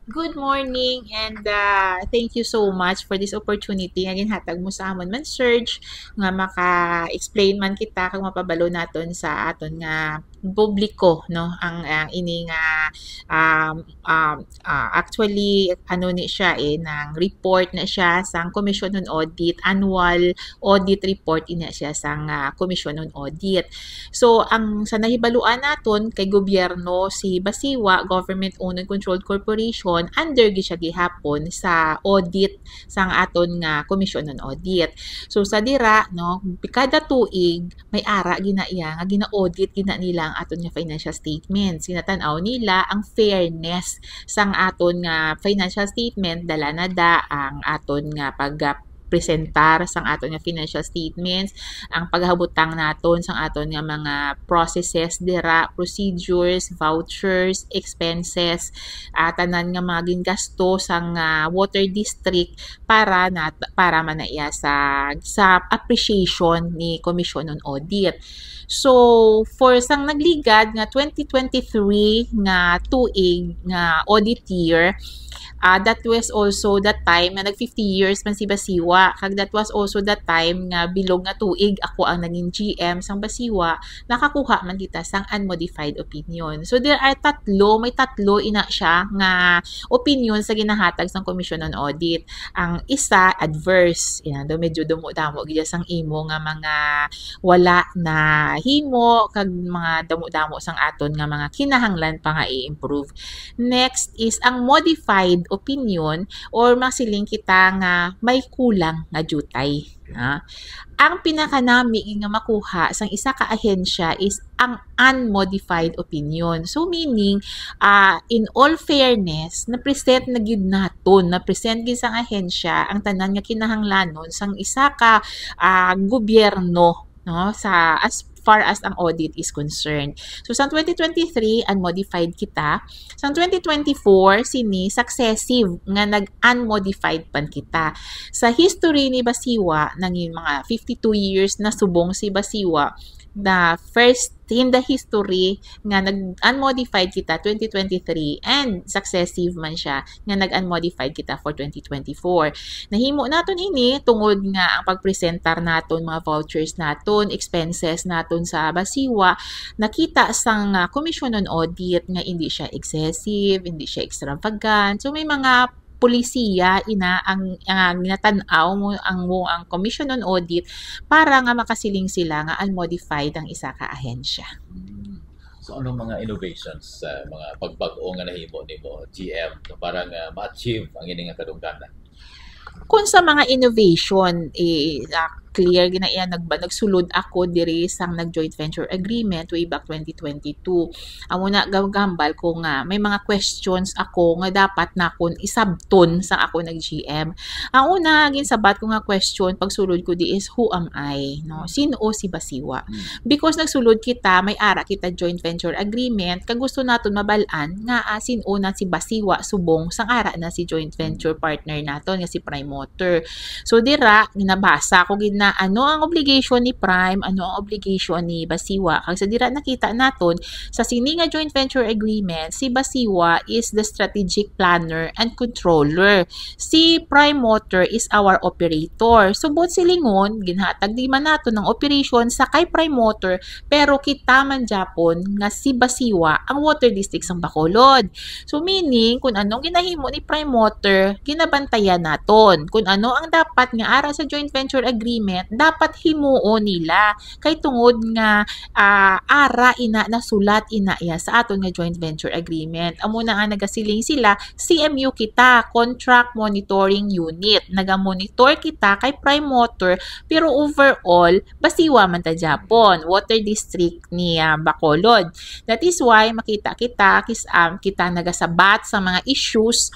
Good morning and thank you so much for this opportunity nga ginhatag mo sa amon man search nga maka-explain man kita kag mapabalo naton sa aton nga publiko no ang ini nga actually ano ni siya nang report na siya sang Commission on Audit, annual audit report ina siya sang Commission on Audit. So ang sa nahibaluan naton kay gobyerno si Basiwa Government Owned and Controlled Corporation under gi siya gihapon sa audit sang aton nga Commission on Audit. So sa dira no kada tuig may ara gina iya nga gina-audit gina nila ang aton nga financial statements. Sinatan-aw nila ang fairness sang aton nga financial statement dala na da ang aton nga presentar sang aton nga financial statements, ang paghabutang naton sang aton nga mga processes dira, procedures, vouchers, expenses, tanan nga mga gingasto sang water district para man na iya sa appreciation ni Commission on Audit. So for sang nagligad nga 2023 nga tuig nga audit year, that was also the time nga nag 50 years man si Basiwa. Kag that was also the time nga bilog nga tuig ako ang naging GM sang Basiwa, nakakuha man kita sang unmodified opinion. So there are may tatlo ina siya nga opinion sa ginahatag sang Commission on Audit. Ang isa adverse, medyo damo-damo gid sang imo nga mga wala na himo kag mga damo-damo sang aton nga mga kinahanglan pa nga i-improve. Next is ang modified opinion or masiling kita nga may kulang nga jutay. Ang pinakanami nga makuha sang isa ka ahensya is ang unmodified opinion. So meaning, in all fairness, na-present na gid naton, na-present gid sang ahensya ang tanan nga kinahanglanon sang isa ka gobyerno no sa as far as ang audit is concerned. So sa 2023 unmodified kita, sa 2024 sini successive nga nag-unmodified pan kita. Sa history ni Basiwa nang mga 52 years na subong si Basiwa, the first in the history nga nag-unmodified kita 2023 and successive man siya nga nag-unmodified kita for 2024. Nahimo naton ini tungod nga ang pagpresentar naton mga vouchers naton, expenses naton sa Basiwa, nakita sang Commission on Audit nga hindi siya excessive, hindi siya extravagant. So may mga polisiya ang ginatanaw mo ang Commission on Audit para nga makasiling sila nga unmodified ang isa ka ahensya. So anong mga innovations sa mga pagbag-o nga nahimo nimo GM para nga ma-achieve ang ining kadungganan? Kung sa mga innovation clear gina iya nagsulod ako diri sang nag-joint venture agreement way back 2022. Amo na gambal ko nga may mga questions ako nga dapat nakon isabton sang ako nag-GM. Ang una ginsabat ko nga question pagsulod ko di is who am I, no? Sino si Basiwa? Because nagsulod kita may ara kita joint venture agreement kag gusto naton mabalaan nga sino na si Basiwa subong sang ara na si joint venture partner naton nga si Prime Water. So dira ginabasa ko na ano ang obligation ni Prime, ano ang obligation ni Basiwa. Kag sa dira nakita naton sa sini nga joint venture agreement, si Basiwa is the strategic planner and controller. Si Prime Water is our operator. So both silingon ginhatag di man naton ng operation sa kay Prime Water, pero kita man Japon nga si Basiwa ang water district sang Bacolod. So meaning kung anong ginahimo ni Prime Water, ginabantayan naton. Kung ano ang dapat nga ara sa joint venture agreement dapat himuo nila kay tungod nga ara ina nasulat ina ya sa aton nga joint venture agreement. Amo na nga nagasiling sila CMU kita, Contract Monitoring Unit. Naga-monitor kita kay Prime Water pero overall Basiwa man ta Japon, water district ni Bacolod. That is why makita kita nagasabat sa mga issues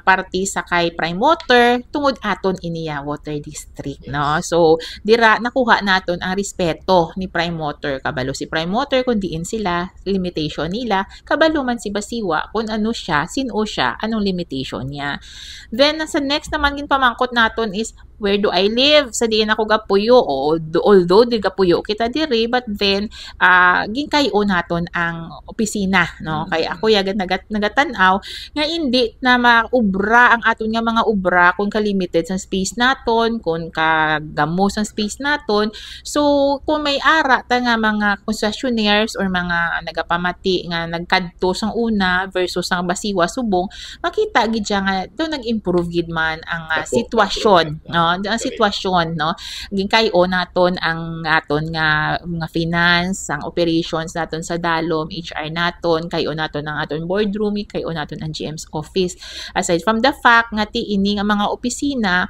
parte sa kay Prime Water tungod aton iniya water district, no? So dira nakuha naton ang respeto ni Prime Water. Kabalo si Prime Water kung diin sila limitation nila, kabalo man si Basiwa kung ano siya, sino siya, anong limitation niya. Then sa next naman ginpamangkot naton is where do I live? Sa diin ako gapuyo, although di gapuyo kita diri, but then ginkayo naton ang opisina, no? Kay ako yagan nagatanaw nga hindi na maubra ang aton nga mga ubra kung ka-limited sa space naton, kung kagamo sa space naton. So kung may ara ta nga mga concessionaires or mga nagapamati nga nagkadto sang una versus ang basiwa subong, makita gid siya nga do nag-improve gid man ang sitwasyon, no? Ang sitwasyon, no? Ginkayo naton ang aton nga mga finance, ang operations naton sa dalom, HR naton, kayo naton ang aton boardroom, kayo naton ang GM's office. Aside from the fact nga ti ini nga mga opisina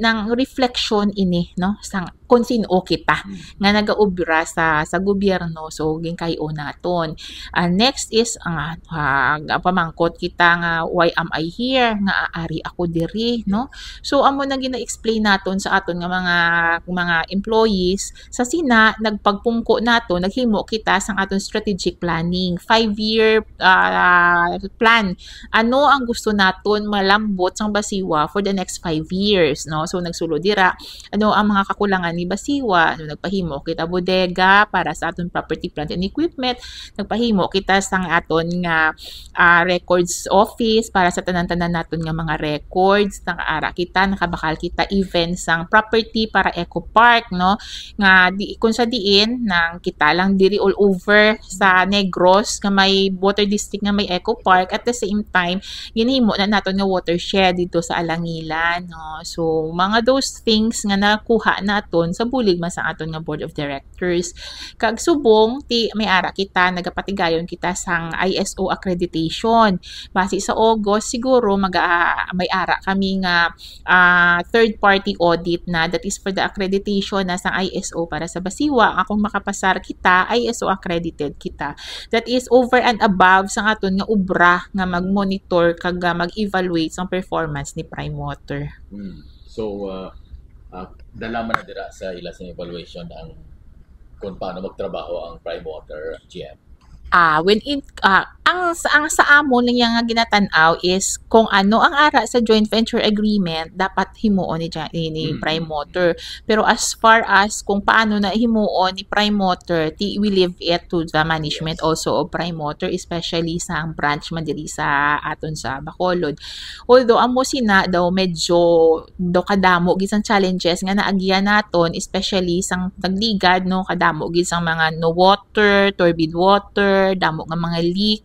ng reflection ini, no, sang kung sino kita nga nagaobra sa gobyerno, so ginkayo naton. Next is pamangkot kita nga why am I here, nga aari ako diri, no? So amo na gina-explain naton sa aton nga mga employees sa sina nagpagpungko naton, naghimo kita sang aton strategic planning, 5-year plan. Ano ang gusto naton malambot sang basiwa for the next 5 years, no? So nagsulod dira ano ang mga kakulangan ni basiwa, no, nagpahimo kita bodega para sa aton property, plant and equipment, nagpahimo kita sang aton nga records office para sa tanan-tanan naton nga mga records, nakaara kita, nakabakal kita even sang property para eco park, no, nga kung sa diin nang kita lang diri all over sa Negros nga may water district nga may eco park, at the same time ginhimo na naton nga watershed dito sa Alangilan, no. So mga those things nga nakuha naton sa bulig man sa aton nga board of directors. Kag subong ti may ara kita nagapatigayon kita sang ISO accreditation. Base sa August siguro may ara kami nga third party audit na, that is for the accreditation na sang ISO para sa basiwa. Akong makapasar kita ISO accredited kita, that is over and above sa aton nga ubra nga mag-monitor kag mag-evaluate sang performance ni Prime Water. So dalaman na dira sa ila sa evaluation ang kung paano magtrabaho ang Prime Water GM. Ang sa amon lang yang ginatanaw is kung ano ang ara sa joint venture agreement dapat himuon ni Prime Water. Pero as far as kung paano na himuon ni Prime Water, we leave it to the management also of Prime Water, especially sa branch man diri sa aton sa Bacolod. Although amo sina daw medyo kadamo gisang challenges nga naagyan naton, especially sang tagligad, no, kadamo gisang mga no water, turbid water, damo nga mga leak.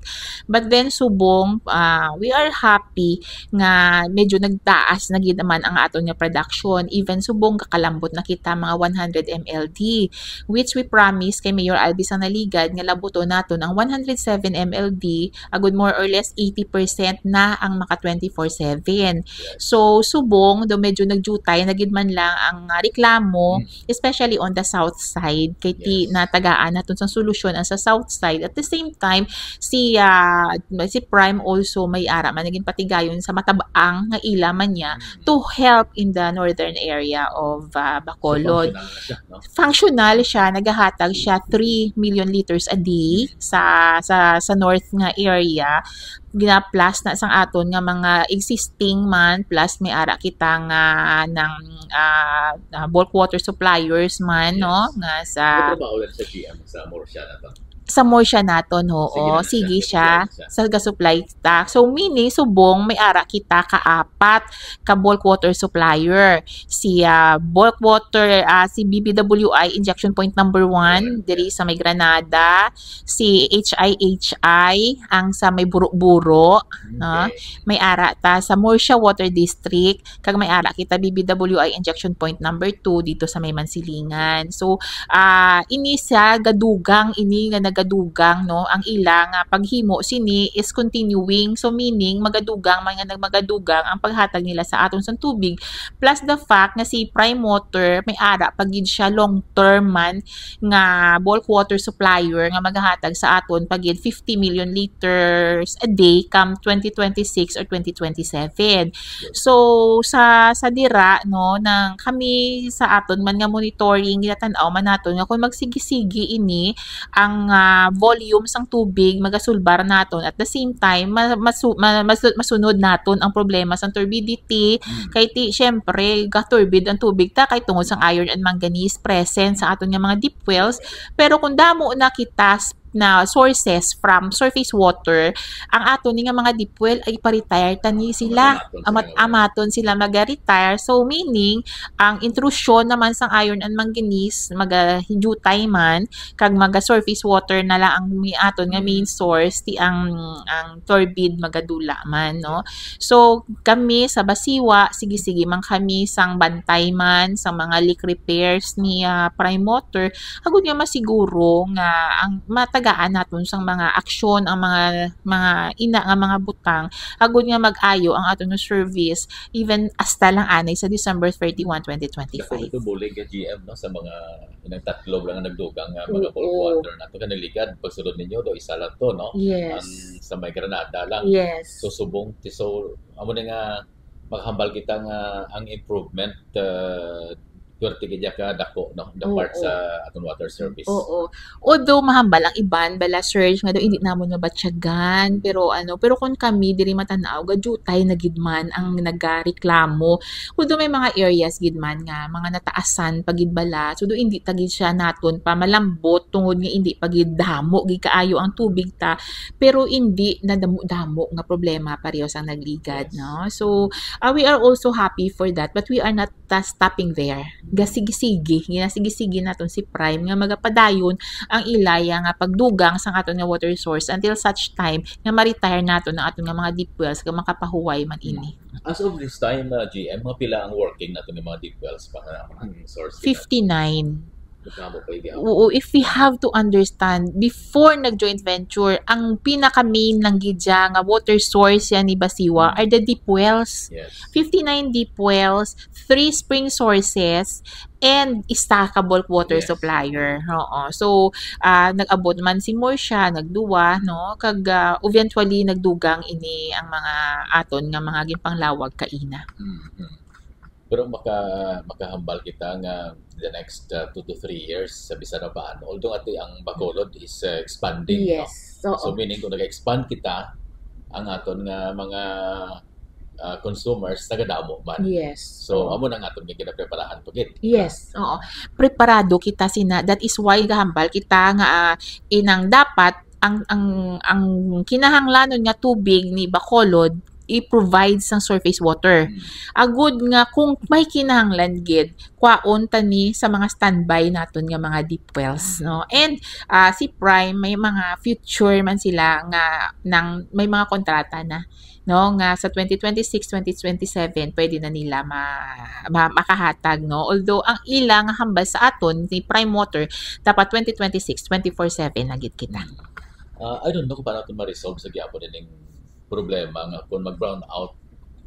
But then subong we are happy nga medyo nagtaas na gid naman ang aton nga production. Even subong kakalambot na kita mga 100 MLD, which we promise kay Mayor Albi Sanaligad nga labuto naton ang 107 MLD, agud more or less 80% na ang maka 24/7. So subong do medyo nagjutay na gid man lang ang reklamo, especially on the south side kay ti natagaan naton sa solusyon ang sa south side. At the same time si Prime also may ara man naging patigayon sa matabaang nga ila man niya to help in the northern area of Bacolod. So, functional siya, nagahatag siya 3 million liters a day sa north nga area. Gina-plus na sang aton nga mga existing man, plus may ara kita nga ng bulk water suppliers man, no, nga sa GM sa Morsha naton. Sa Morsha naton, oo. Sige siya sa ga-supply ta. So meaning subong may ara kita kaapat ka bulk water supplier. Si bulk water si BBWI injection point number 1 diri sa may Granada, si HIHI ang sa may Buro-Buro, no? May ara ta sa Morsha Water District, kag may ara kita BBWI injection point number 2 dito sa may Mansilingan. So ini sa gadugang ini nga nagadugang, no, ang ilang paghimo sini is continuing, so meaning magadugang man nga nagmagadugang ang paghatag nila sa aton sang tubig, plus the fact nga si Prime Water may ara pagid siya long term man nga bulk water supplier nga maghatag sa aton pagid 50 million liters a day come 2026 or 2027. So sa dira, no, nang kami sa aton man nga monitoring ginatan-aw man naton nga kung magsigi-sigi ini ang volume sang tubig magasulbar naton at the same time masunod naton ang problema sang turbidity kay ti syempre ga-turbid ang tubig ta kay tungod sang iron and manganese present sa aton nga mga deep wells. Pero kung damo na kita na sources from surface water, ang aton nga mga deep well ay pa-retire tani sila. Amaton sila mag-retire. So meaning, ang intrusion naman sang iron and manganese, maga-hidutay man, kag maga-surface water na lang ang aton nga main source, ti ang turbid magadula man, no? So kami sa Basiwa, sige-sige man kami sang bantay man, sa mga leak repairs ni Prime Water, agud nga masiguro nga ang matagaan naton sang mga aksyon ang mga ina nga mga butang agud nga mag-ayo ang aton nga service even hasta lang anay sa December 31, 2025. Ito bulig ka GM no sa mga inang tatlo lang nagdugang nga mga bulk water nato kanaligad pagsulod ninyo do isa lang to no. Yes. Ang sa may Granada lang. Yes. So subong amo na nga maghambal kita nga ang improvement Pwerte kaya ka dako no the part sa aton water service. Oo. Although mahambal ang iban bala search nga daw hindi namon nga batyagan pero kung kami diri matanaw gadutay na gidman ang nagareklamo. Although may mga areas gidman nga mga nataasan pagid bala so do hindi tagid siya naton pa malambot tungod nga hindi pagid damo gid kaayo ang tubig ta pero hindi na damo nga problema pareho sang nagligad no. So we are also happy for that but we are not stopping there. Ginasigi naton si Prime nga magapadayon ang ilaya nga pagdugang sang aton nga water source until such time nga ma-retire naton ang aton nga mga deep wells nga makapahuway man ini. As of this time GM mga pila ang working naton nga mga deep wells para ang source 59. Oo, if we have to understand, before nag-joint venture, ang pinaka-main lang gidya nga water source yan ni Basiwa are the deep wells. Yes. 59 deep wells, 3 spring sources, and stackable water supplier. Oo. So, nag-abot man si Morsha, nagduwa, no? Kag eventually nagdugang ini ang mga aton nga mga ginpanglawag kaina. Pero makahambal kita nga the next 2 to 3 years sa bisan na paano. Although ati ang Bacolod is expanding. Yes. No? So meaning kung nag-expand kita, ang aton nga mga consumers tagadamo man. Yes. So amo nang aton nga ginapreparahan pagit. Yes. Oo. Preparado kita sina. That is why gahambal kita nga inang dapat ang kinahanglanon nga tubig ni Bacolod i-provide sang surface water. Agud nga kung may kinahanglan gid kwaon tani sa mga standby naton nga mga deep wells no. And si Prime may mga future man sila nga may mga kontrata na no nga sa 2026 2027 pwede na nila makahatag no. Although ang ilang hambal sa aton ni Prime Water dapat 2026 24/7 na gid kita. I don't know kung paano ito ma-resolve sa gyapon din problema nga kung mag-brown out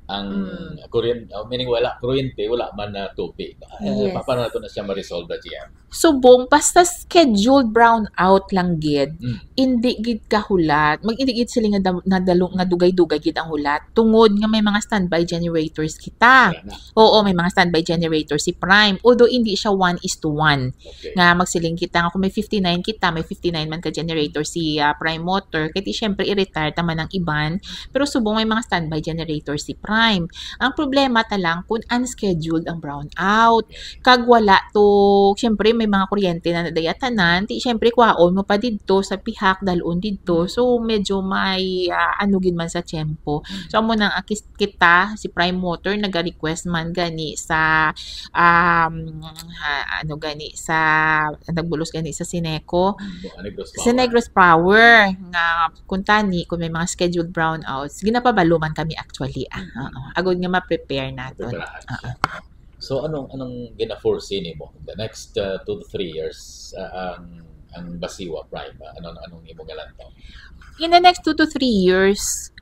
ang kuryente, meaning wala kuryente, wala man na tubig. Yes. Paano nato na siya ma-resolve na GM? Subong basta scheduled brown out lang gid, hindi gid kahulat. Hindi gid sila nga dugay-dugay gid ang hulat. Tungod nga may mga standby generators kita. Oo, may mga standby generators si Prime. Although hindi siya 1:1. Okay. Nga magsiling kita nga kung may 59 kita, may 59 man ka generator si Prime Water. Kaya syempre i-retire taman ang iban. Pero subong may mga standby generators si Prime. Ang problema talang kung unscheduled ang brown out. Kag wala to, syempre may mga kuryente na nadayatanan, ti syempre kwaon mo pa didto sa pihak dalon didto. So medyo may gid man sa tiyempo. So amo nang kita si Prime Water naga-request man gani sa nagbulos gani sa Sineco. Sa Negros Power nga kuntani kung may mga scheduled brownouts, ginapabalo man kami actually. Agud nga ma-prepare naton. So anong gina-foresee nimo the next 2 to 3 years ang Basiwa Prime? Anong imong galantaw? In the next 2 to 3 years,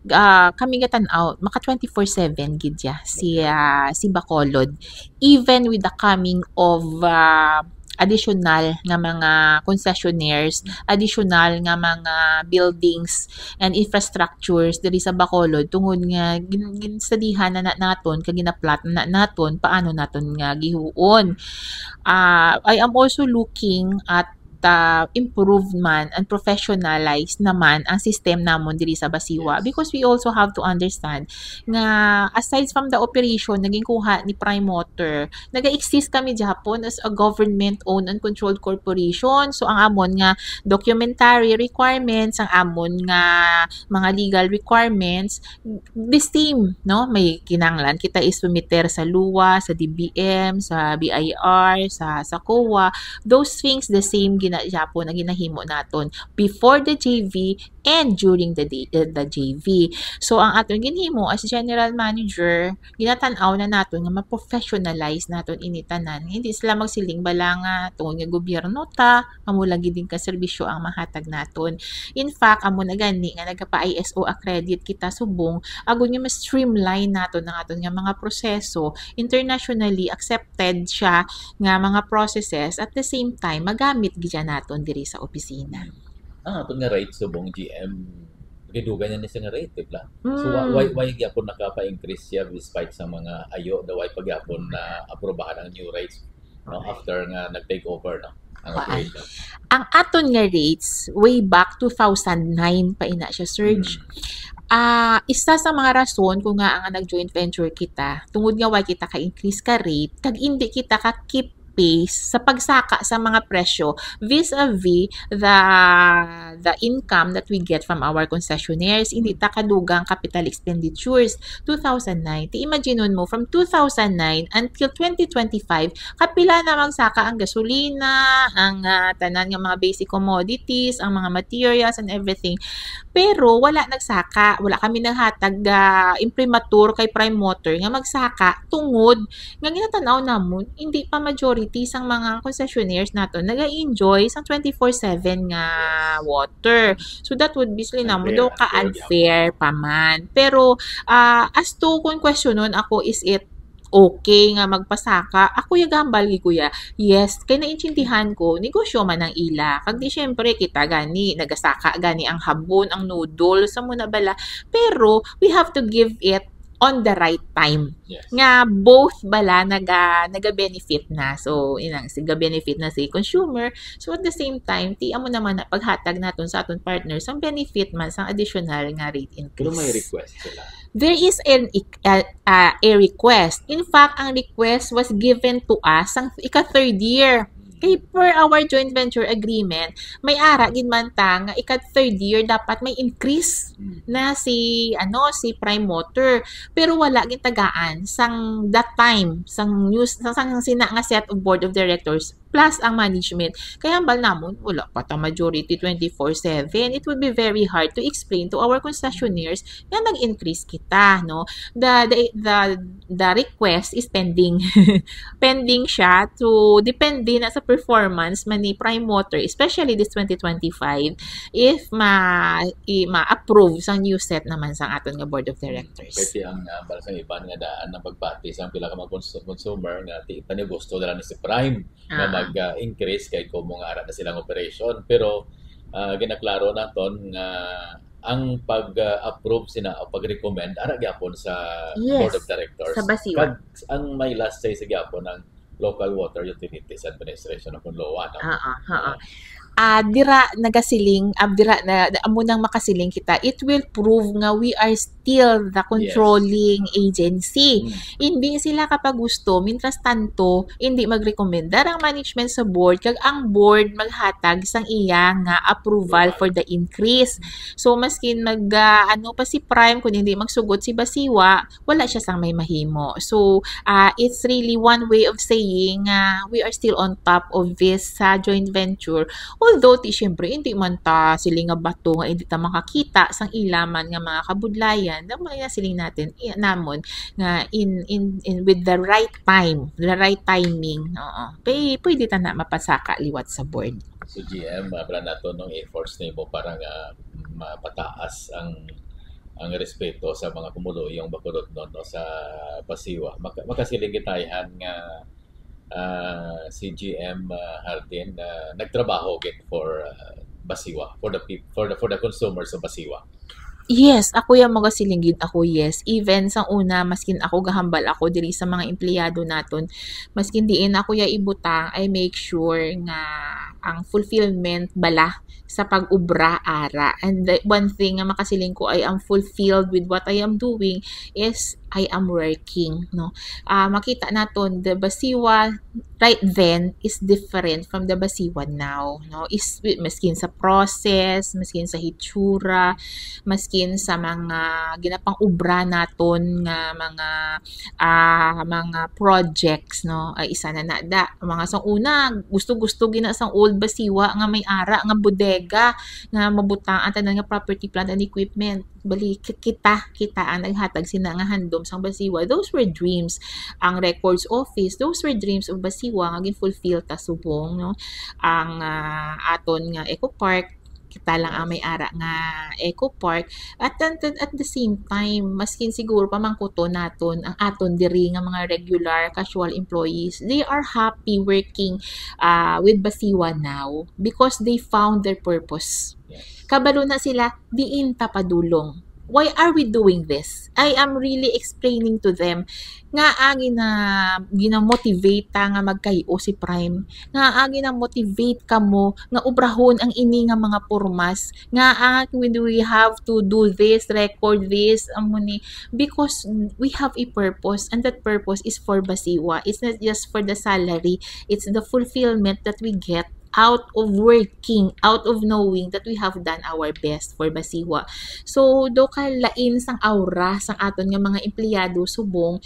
kami gatan-out maka 24/7 gid si Bacolod, even with the coming of additional nga mga concessionaires, additional nga mga buildings and infrastructures diri sa Bacolod tungod nga ginsadihan na naton kag ginaplat na naton paano naton nga gihuon. I am also looking at improved man and professionalized naman ang system namon diri sa Basiwa, because we also have to understand nga aside from the operation naging kuha ni Prime Water, naga-exist kami Japon as a government-owned and controlled corporation. So ang amon nga documentary requirements, ang amon nga mga legal requirements, the same, no? May kinanglan kita isumiter sa LUA, sa DBM, sa BIR, sa COA. Those things the same Japon ang ginahimo naton before the JV and during the JV. So ang aton ginhimo as general manager, ginatan-aw na naton nga ma-professionalize naton initanan. Hindi sila magsiling bala nga tungod nga gobyerno ta, amo lagi din ka serbisyo ang mahatag naton. In fact, amo na gani nga nagpa-ISO accredit kita subong, agon nga ma-streamline naton ang aton nga mga proseso, internationally accepted siya nga mga processes, at the same time magamit gid naton diri sa opisina. Ito nga rate subong GM, gidugan niya siya nga rate, diba? So why gyapon nakapa-increase siya despite sa mga ayo na why pagyapon na aprobahan ang new rates, no, after nga nag-take over, no, ang operation. Ang aton nga rates way back 2009 pa ina siya surge. Isa sa mga rason kung nga ang nag-joint venture kita, tungod nga why kita ka-increase ka rate, kag hindi kita ka-keep pace sa pagsaka sa mga presyo vis-a-vis the income that we get from our concessionaires. Hindi ta kadugang capital expenditures. 2009, imagine mo from 2009 until 2025 kapila na magsaka ang gasolina, ang tanan nga mga basic commodities, ang mga materials and everything, pero wala nagsaka, wala kami naghatag imprimatur kay Prime Water nga magsaka tungod nga ginatanaw namon hindi pa majority sang mga concessionaires nato naga-enjoy sang 24/7 nga water. So that would be sila namo do ka unfair pa man. Pero as to kung questionon ako, is it okay nga magpasaka? Ako yagambal gi kuya. Yes, kay naintindihan ko, negosyo man ang ila. Kag di syempre kita gani nagasaka gani ang habon, ang noodle sa muna bala. Pero we have to give it on the right time. Yes. Nga both bala naga-benefit na. So, inang siga-benefit na si consumer. So, at the same time, amo naman na paghatag naton sa aton partners ang benefit man sa additional nga rate increase. Pero may request sila. There is a request. In fact, ang request was given to us ang ika-third year. Kay per our joint venture agreement, may ara gid man ta nga ika-third year dapat may increase na si Prime Water, pero wala gid tagaan sang that time sang news sang sina nga set of board of directors plus ang management. Kaya ambal namon wala pa ta majority 24/7. It would be very hard to explain to our concessionaires nga nag-increase kita, no. The request is pending. Pending siya to depende na sa performance man ni Prime Water, especially this 2025, if ma-approve sang new set naman sang aton nga board of directors. Kasi ang balasang iban nga daan ng pagbati sa pila ka mga consumer nga tani gusto dala ni si Prime na mag-increase kay kung mga ara na silang operation, pero ginaklaro naton nga ang pag-approve sina o pag-recommend ara gyapon sa board of directors sa Basiwa. Ang may last say sa gyapon ng Local Water Utilities Administration of LOA. Dira nagasiling, dira na amo nang makasiling kita, it will prove nga we are still the controlling agency. Hindi sila kapag gusto mintras tanto hindi magrekomendar ang management sa board kag ang board maghatag sang iya nga approval for the increase. So maskin pa si Prime kun hindi magsugod si Basiwa, wala siya sang may mahimo. So it's really one way of saying we are still on top of this joint venture. Although siyempre hindi man ta siling nga bato nga hindi ta makakita sang ilaman nga mga kabudlayan, damo na siling natin namon nga in with the right time, the right timing. Pwede ta na mapasaka liwat sa board. So GM, para nato nung efforts nimo para nga mapataas ang respeto sa mga kumuluyong bakurot no sa Basiwa. Makasiling gitayan nga si GM Hardin nagtrabaho for Basiwa, for the consumers of Basiwa. Yes, ako yung magasilingid ako, yes. Even sa una, maskin ako gahambal ako diri sa mga empleyado naton, maskin diin ako ya ibutang, I make sure nga ang fulfillment bala sa pag-ubra ara. And one thing nga makasiling ko ay I'm fulfilled with what I am doing is I am working, no. Makita naton the Basiwa right then is different from the Basiwa now, no. Is maskin sa process, maskin sa hitsura, maskin sa mga ginapang ubra naton nga mga projects, no. Ay isa na nada mga sang una gusto gina sang old Basiwa nga may ara nga bodega nga mabutangan tanan nga property, plant and equipment. Bali kita ang naghatag sina nga handom sang Basiwa. Those were dreams. Ang records office, those were dreams of Basiwa nga gin-fulfill ta subong, no. Ang aton nga Eco Park, kita lang ang may ara nga Eco Park. At the same time, maskin siguro pamangkuto naton ang aton diri nga mga regular casual employees, they are happy working with Basiwa now because they found their purpose. Kabalo na sila, diin tapadulong. Why are we doing this? I am really explaining to them nga gina-motivate ta nga magkayo si Prime, nga gina-motivate kamo nga ubrahon ang ini nga mga pormas, nga we have to do this, record this, because we have a purpose, and that purpose is for Basiwa. It's not just for the salary, it's the fulfillment that we get out of working, out of knowing that we have done our best for Basiwa. So, do ka lain sang aura sang aton nga mga empleyado subong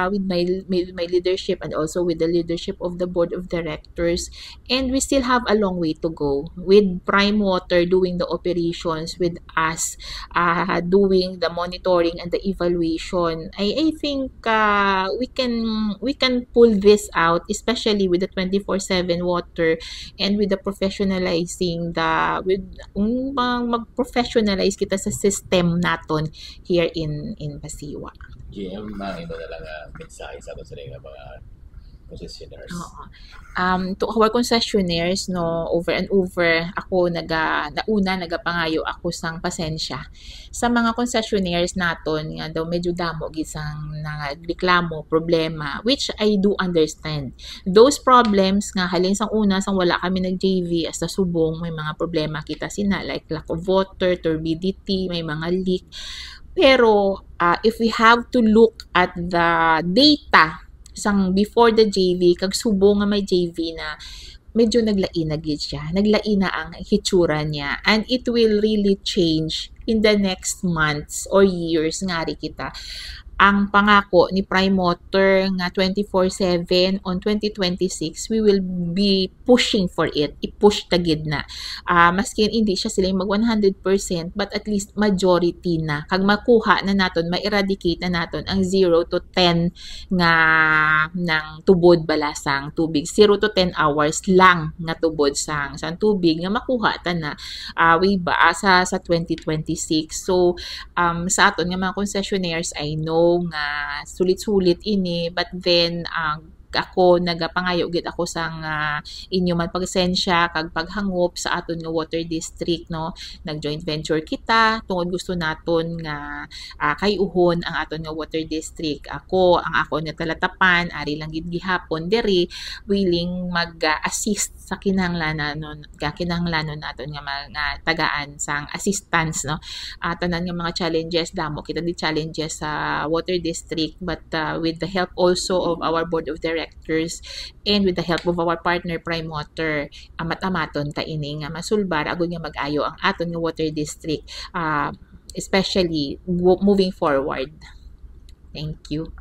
with my leadership and also with the leadership of the board of directors. And we still have a long way to go with Prime Water doing the operations, with us doing the monitoring and the evaluation. I think we can pull this out, especially with the 24/7 water and with the professionalizing mag-professionalize kita sa system naton here in Basiwa. GM, ino na lang mensahe sa ato sa mga concessionaires. To our concessionaires, no, over and over ako nagapangayo ako sang pasensya sa mga concessionaires naton nga daw medyo damo gisang nagreklamo problema, which I do understand. Those problems nga halin sang una sang wala kami nag-JV as sa subong, may mga problema kita sina like lack of water, turbidity, may mga leak. Pero if we have to look at the data sang before the JV kag subong nga may JV na medyo naglain na gid siya, naglain na ang hitsura niya, and it will really change in the next months or years ngari kita. Ang pangako ni Prime Water nga 24/7 on 2026, we will be pushing for it. I-push tagid na. Maskin hindi siya sila mag 100%, but at least majority na. Kag makuha na naton, ma-eradicate na naton ang 0 to 10 nga ng tubod balasang tubig. 0 to 10 hours lang nga tubod sang tubig nga makuha ta na way ba sa 2026. So sa aton nga mga concessionaires, I know nga sulit-sulit ini, but then ako nagapangayo gid ako sang inyo man pagsensya kag paghangop sa aton nga water district, no. Nag-joint venture kita tungod gusto naton nga kayuhon ang aton nga water district. Ang ako nga talatapan ari lang gid gihapon diri willing mag-assist sa kinahanglanon naton nga mga tagaan sang assistance, no. Tanan nga mga challenges damo kita di challenges sa water district, but with the help also of our board of directors and with the help of our partner Prime Water, amat-amaton ta ini nga masulbar agud nga mag-ayo ang aton nga water district, especially moving forward. Thank you.